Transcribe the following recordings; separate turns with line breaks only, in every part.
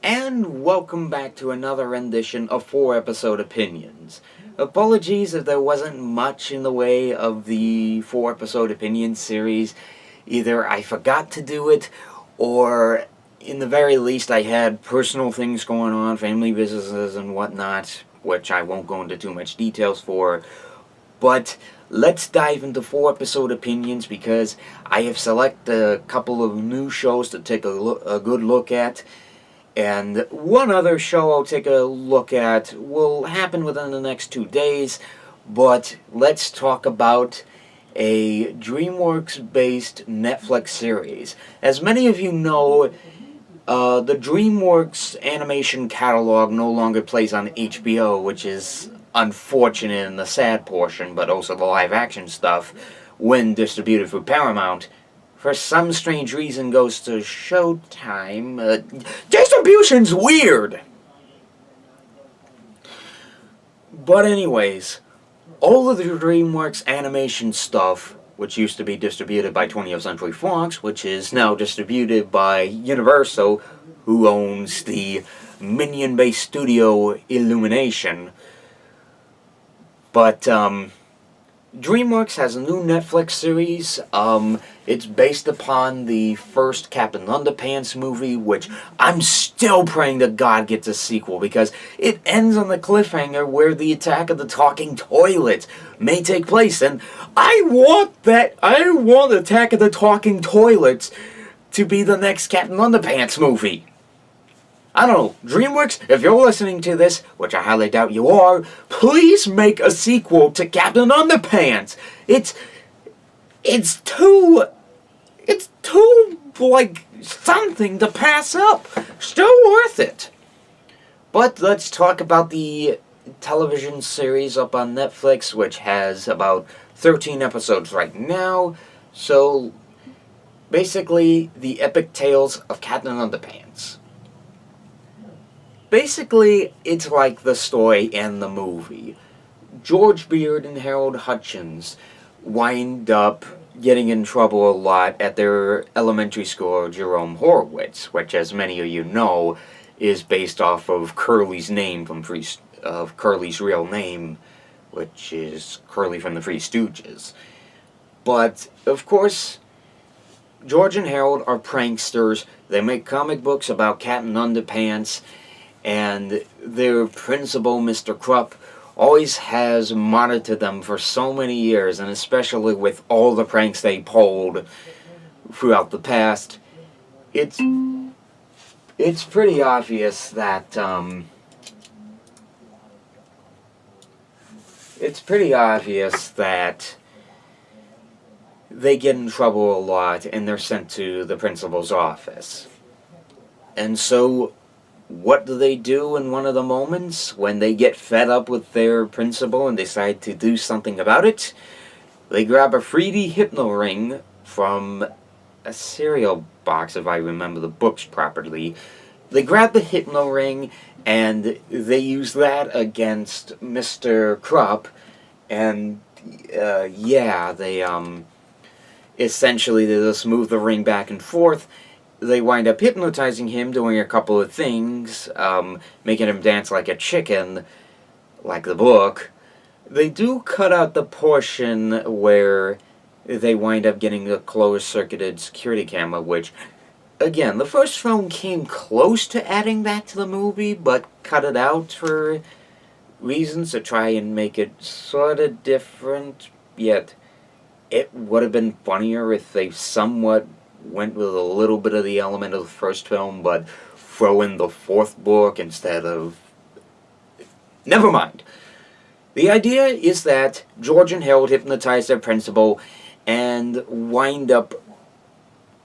And welcome back to another rendition of 4-episode opinions. Apologies if there wasn't much in the way of the 4-episode opinion series. Either I forgot to do it, or in the very least I had personal things going on, family businesses and whatnot, which I won't go into too much details for. But let's dive into 4-episode opinions because I have selected a couple of new shows to take a good look at. And one other show I'll take a look at will happen within the next 2 days, but let's talk about a DreamWorks-based Netflix series. As many of you know, the DreamWorks animation catalog no longer plays on HBO, which is unfortunate in the sad portion, but also the live-action stuff, when distributed through Paramount, for some strange reason goes to Showtime. Distribution's weird! But anyways, all of the DreamWorks animation stuff, which used to be distributed by 20th Century Fox, which is now distributed by Universal, who owns the Minion-based studio Illumination. But, DreamWorks has a new Netflix series. It's based upon the first Captain Underpants movie, which I'm still praying to God gets a sequel, because it ends on the cliffhanger where the attack of the talking toilets may take place, and I want Attack of the Talking Toilets to be the next Captain Underpants movie. I don't know, DreamWorks, if you're listening to this, which I highly doubt you are, please make a sequel to Captain Underpants. It's too, like, something to pass up. Still worth it. But let's talk about the television series up on Netflix, which has about 13 episodes right now. So, basically, the epic tales of Captain Underpants. Basically, it's like the story and the movie. George Beard and Harold Hutchins wind up getting in trouble a lot at their elementary school, Jerome Horowitz, which, as many of you know, is based off of Curly's name Curly's real name, which is Curly from the Three Stooges. But, of course, George and Harold are pranksters. They make comic books about Captain Underpants, and their principal, Mr. Krupp, always has monitored them for so many years, and especially with all the pranks they pulled throughout the past, it's pretty obvious that, they get in trouble a lot, and they're sent to the principal's office. And so, what do they do in one of the moments when they get fed up with their principal and decide to do something about it? They grab a 3D hypno ring from a cereal box, if I remember the books properly. They grab the hypno ring and they use that against Mr. Krupp, and they essentially they just move the ring back and forth. They wind up hypnotizing him, doing a couple of things, making him dance like a chicken, like the book. They do cut out the portion where they wind up getting a closed-circuited security camera, which, again, the first film came close to adding that to the movie, but cut it out for reasons to try and make it sort of different, yet it would have been funnier if they somewhat went with a little bit of the element of the first film, but throw in the fourth book instead of... Never mind. The idea is that George and Harold hypnotize their principal and wind up,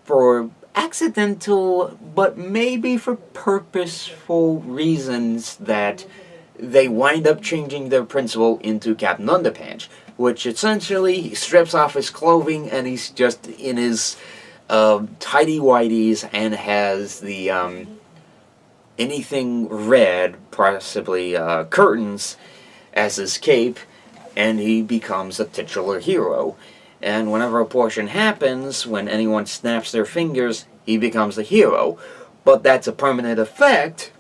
for accidental, but maybe for purposeful reasons, that they wind up changing their principal into Captain Underpants, which essentially he strips off his clothing and he's just in his tighty-whities and has the anything red, possibly curtains, as his cape, and he becomes a titular hero. And whenever a portion happens, when anyone snaps their fingers, he becomes the hero. But that's a permanent effect,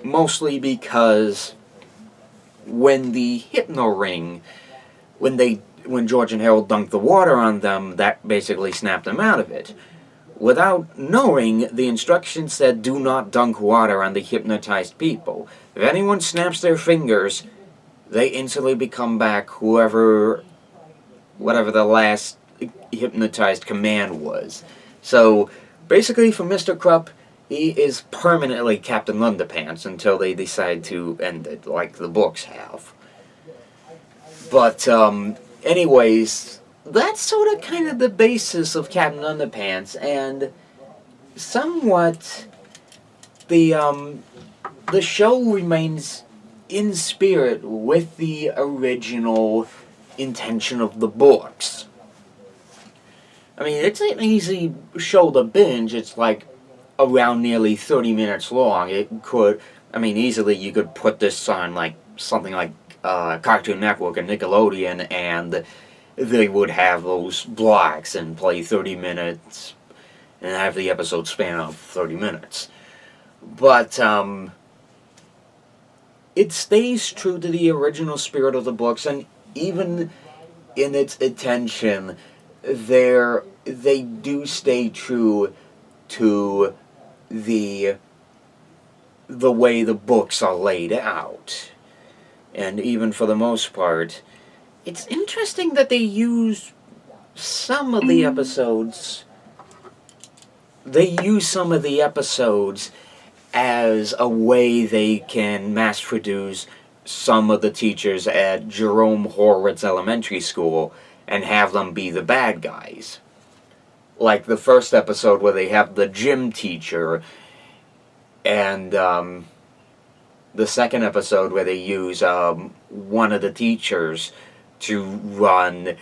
mostly because when the hypno ring, when George and Harold dunked the water on them, that basically snapped them out of it. Without knowing, the instructions said do not dunk water on the hypnotized people. If anyone snaps their fingers, they instantly become back whatever the last hypnotized command was. So, basically for Mr. Krupp, he is permanently Captain Underpants until they decide to end it, like the books have. But, anyways, that's sort of kind of the basis of Captain Underpants, and somewhat the show remains in spirit with the original intention of the books. I mean, it's an easy show to binge. It's like around nearly 30 minutes long. It could, I mean, easily you could put this on like something like Cartoon Network and Nickelodeon, and they would have those blocks and play 30 minutes and have the episode span of 30 minutes. But it stays true to the original spirit of the books, and even in its intention, they do stay true to the way the books are laid out. And even for the most part, it's interesting that they use some of the episodes. They use some of the episodes as a way they can mass produce some of the teachers at Jerome Horwitz Elementary School and have them be the bad guys. Like the first episode where they have the gym teacher, and the second episode where they use one of the teachers to run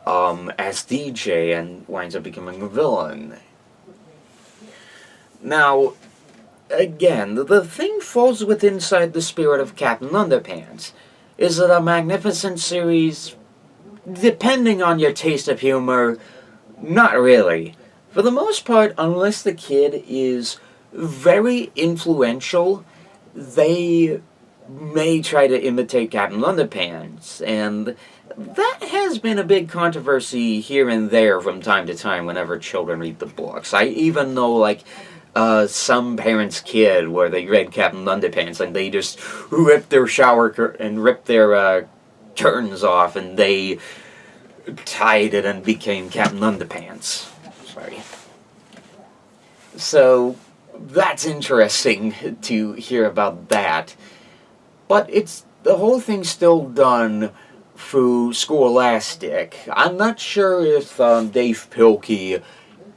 as DJ and winds up becoming a villain. Now, again, the thing falls within inside the spirit of Captain Underpants. Is it a magnificent series? Depending on your taste of humor, not really. For the most part, unless the kid is very influential, they may try to imitate Captain Underpants, and that has been a big controversy here and there from time to time whenever children read the books. I even know, like, some parents' kid where they read Captain Underpants and they just ripped their ripped their curtains off, and they tied it and became Captain Underpants. Sorry. So that's interesting to hear about that. But the whole thing's still done through Scholastic. I'm not sure if Dave Pilkey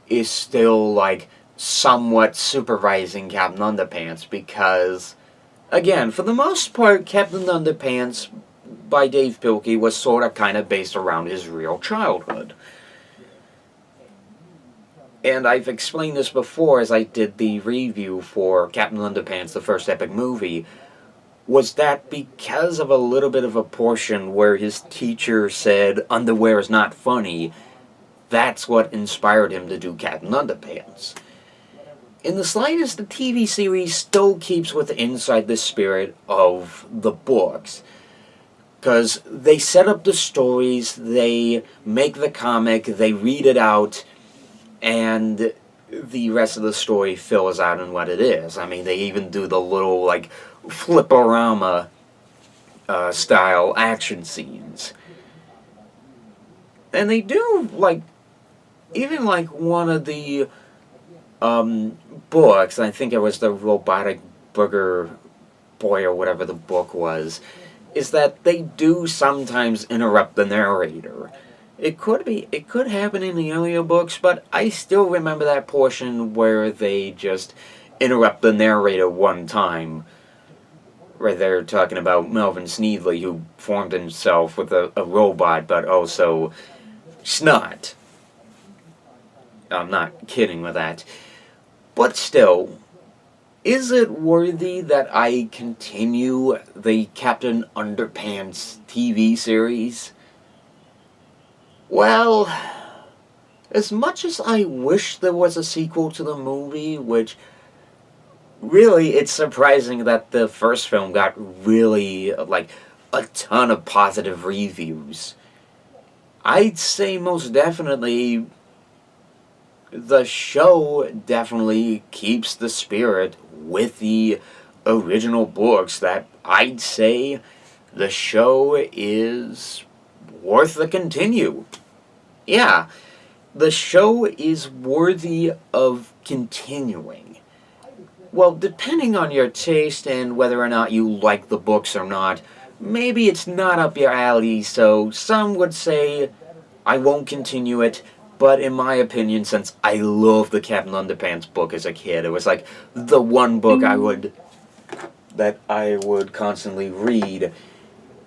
is still like somewhat supervising Captain Underpants, because again, for the most part, Captain Underpants by Dave Pilkey was sort of kind of based around his real childhood. And I've explained this before as I did the review for Captain Underpants, the first epic movie, was that because of a little bit of a portion where his teacher said underwear is not funny, that's what inspired him to do Captain Underpants. In the slightest, the TV series still keeps inside the spirit of the books, because they set up the stories, they make the comic, they read it out, and the rest of the story fills out in what it is. I mean, they even do the little, like, flip-orama style action scenes. And they do, like, even like one of the books, I think it was the Robotic Booger Boy or whatever the book was, is that they do sometimes interrupt the narrator. It could happen in the earlier books, but I still remember that portion where they just interrupt the narrator one time, where they're talking about Melvin Sneedley, who formed himself with a robot, but also snot. I'm not kidding with that. But still, is it worthy that I continue the Captain Underpants TV series? Well, as much as I wish there was a sequel to the movie, which really, it's surprising that the first film got really, like, a ton of positive reviews. I'd say most definitely the show definitely keeps the spirit with the original books, that I'd say the show is worth the continue. Yeah, the show is worthy of continuing. Well, depending on your taste and whether or not you like the books or not, maybe it's not up your alley, so some would say I won't continue it. But in my opinion, since I loved the Captain Underpants book as a kid, it was like the one book that I would constantly read.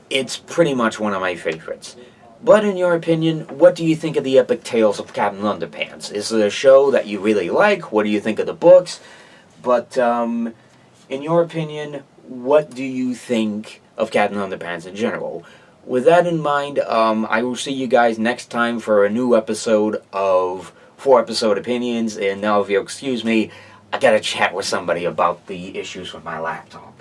It's pretty much one of my favorites. But in your opinion, what do you think of the epic tales of Captain Underpants? Is it a show that you really like? What do you think of the books? But in your opinion, what do you think of Captain Underpants in general? With that in mind, I will see you guys next time for a new episode of 4 Episode Opinions. And now, if you'll excuse me, I gotta chat with somebody about the issues with my laptop.